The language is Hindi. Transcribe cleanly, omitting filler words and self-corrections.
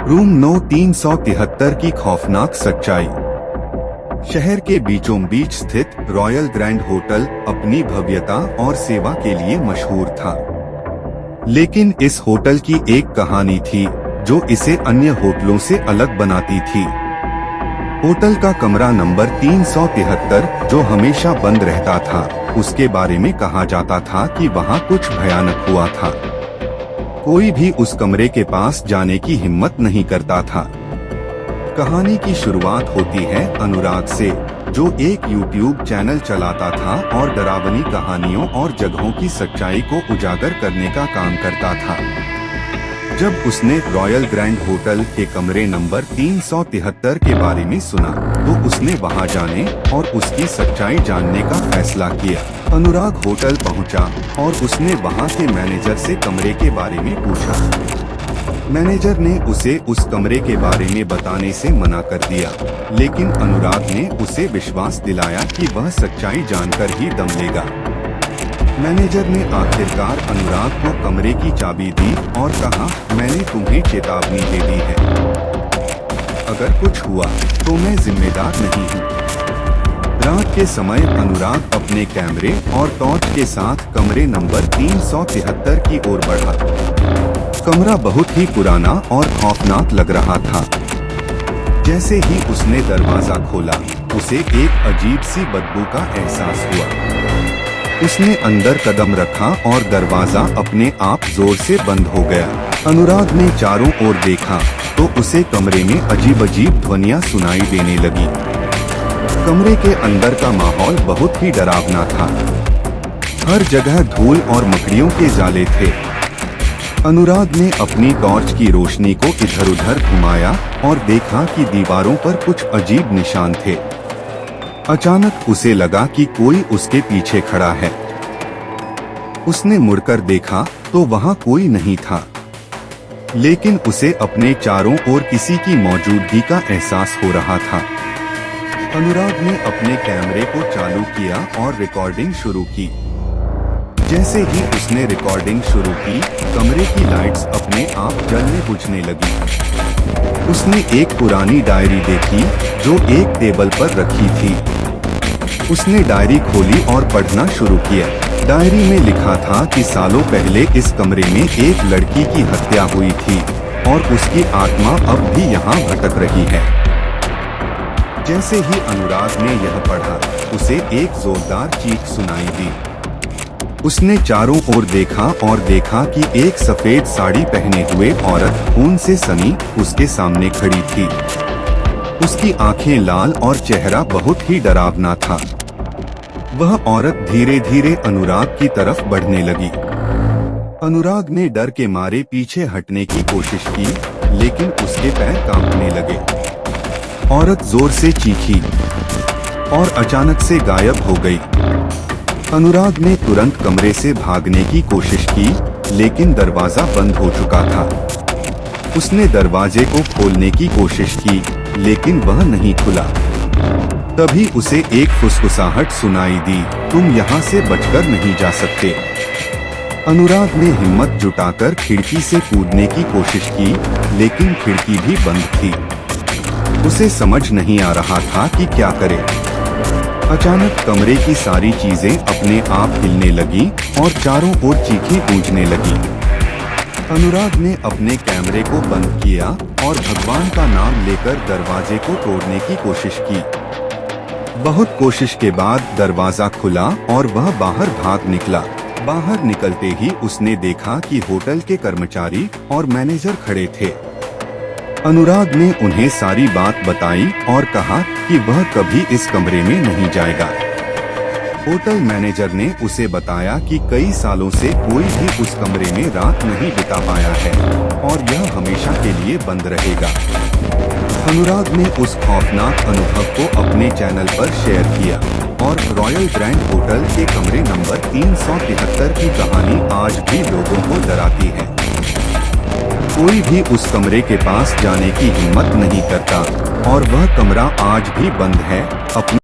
रूम 9373 की खौफनाक सच्चाई। शहर के बीचों बीच स्थित रॉयल ग्रैंड होटल अपनी भव्यता और सेवा के लिए मशहूर था। लेकिन इस होटल की एक कहानी थी जो इसे अन्य होटलों से अलग बनाती थी। होटल का कमरा नंबर 373 जो हमेशा बंद रहता था, उसके बारे में कहा जाता था कि वहाँ कुछ भयानक हुआ था। कोई भी उस कमरे के पास जाने की हिम्मत नहीं करता था। कहानी की शुरुआत होती है अनुराग से, जो एक YouTube चैनल चलाता था और डरावनी कहानियों और जगहों की सच्चाई को उजागर करने का काम करता था। जब उसने रॉयल ग्रैंड होटल के कमरे नंबर 373 के बारे में सुना, तो उसने वहां जाने और उसकी सच्चाई जानने का फैसला किया। अनुराग होटल पहुंचा और उसने वहां के मैनेजर से कमरे के बारे में पूछा। मैनेजर ने उसे उस कमरे के बारे में बताने से मना कर दिया, लेकिन अनुराग ने उसे विश्वास दिलाया कि वह सच्चाई जानकर ही दम लेगा। मैनेजर ने आखिरकार अनुराग को कमरे की चाबी दी और कहा, मैंने तुम्हें चेतावनी दे दी है। अगर कुछ हुआ तो मैं जिम्मेदार नहीं हूँ। रात के समय अनुराग अपने कैमरे और टॉर्च के साथ कमरे नंबर 373 की ओर बढ़ा। कमरा बहुत ही पुराना और खौफनाक लग रहा था। जैसे ही उसने दरवाजा खोला, उसे एक अजीब सी बदबू का एहसास हुआ। उसने अंदर कदम रखा और दरवाजा अपने आप जोर से बंद हो गया। अनुराग ने चारों ओर देखा तो उसे कमरे में अजीब अजीब ध्वनियां सुनाई देने लगी। कमरे के अंदर का माहौल बहुत ही डरावना था। हर जगह धूल और मकड़ियों के जाले थे। अनुराग ने अपनी टॉर्च की रोशनी को इधर उधर घुमाया और देखा कि दीवारों पर कुछ अजीब निशान थे। अचानक उसे लगा कि कोई उसके पीछे खड़ा है। उसने मुड़कर देखा तो वहां कोई नहीं था, लेकिन उसे अपने चारों ओर किसी की मौजूदगी का एहसास हो रहा था। अनुराग ने अपने कैमरे को चालू किया और रिकॉर्डिंग शुरू की। जैसे ही उसने रिकॉर्डिंग शुरू की, कमरे की लाइट्स अपने आप जलने बुझने लगी। उसने एक पुरानी डायरी देखी जो एक टेबल पर रखी थी। उसने डायरी खोली और पढ़ना शुरू किया। डायरी में लिखा था कि सालों पहले इस कमरे में एक लड़की की हत्या हुई थी और उसकी आत्मा अब भी यहाँ भटक रही है। जैसे ही अनुराग ने यह पढ़ा, उसे एक जोरदार चीख सुनाई दी। उसने चारों ओर देखा और देखा कि एक सफेद साड़ी पहने हुए औरत खून से सनी उसके सामने खड़ी थी। उसकी आंखें लाल और चेहरा बहुत ही डरावना था। वह औरत धीरे धीरे अनुराग की तरफ बढ़ने लगी। अनुराग ने डर के मारे पीछे हटने की कोशिश की, लेकिन उसके पैर कांपने लगे। औरत जोर से चीखी और अचानक से गायब हो गई। अनुराग ने तुरंत कमरे से भागने की कोशिश की, लेकिन दरवाजा बंद हो चुका था। उसने दरवाजे को खोलने की कोशिश की, लेकिन वह नहीं खुला। तभी उसे एक फुसफुसाहट सुनाई दी, तुम यहाँ से बचकर नहीं जा सकते। अनुराग ने हिम्मत जुटाकर खिड़की से कूदने की कोशिश की, लेकिन खिड़की भी बंद थी। उसे समझ नहीं आ रहा था कि क्या करे। अचानक कमरे की सारी चीजें अपने आप हिलने लगी और चारों ओर चीखें गूंजने लगी। अनुराग ने अपने कैमरे को बंद किया और भगवान का नाम लेकर दरवाजे को तोड़ने की कोशिश की। बहुत कोशिश के बाद दरवाजा खुला और वह बाहर भाग निकला। बाहर निकलते ही उसने देखा कि होटल के कर्मचारी और मैनेजर खड़े थे। अनुराग ने उन्हें सारी बात बताई और कहा कि वह कभी इस कमरे में नहीं जाएगा। होटल मैनेजर ने उसे बताया कि कई सालों से कोई भी उस कमरे में रात नहीं बिता पाया है और यह हमेशा के लिए बंद रहेगा। अनुराग ने उस खौफनाक अनुभव को अपने चैनल पर शेयर किया और रॉयल ग्रैंड होटल के कमरे नंबर 373 की कहानी आज भी लोगों को डराती है। कोई भी उस कमरे के पास जाने की हिम्मत नहीं करता और वह कमरा आज भी बंद है।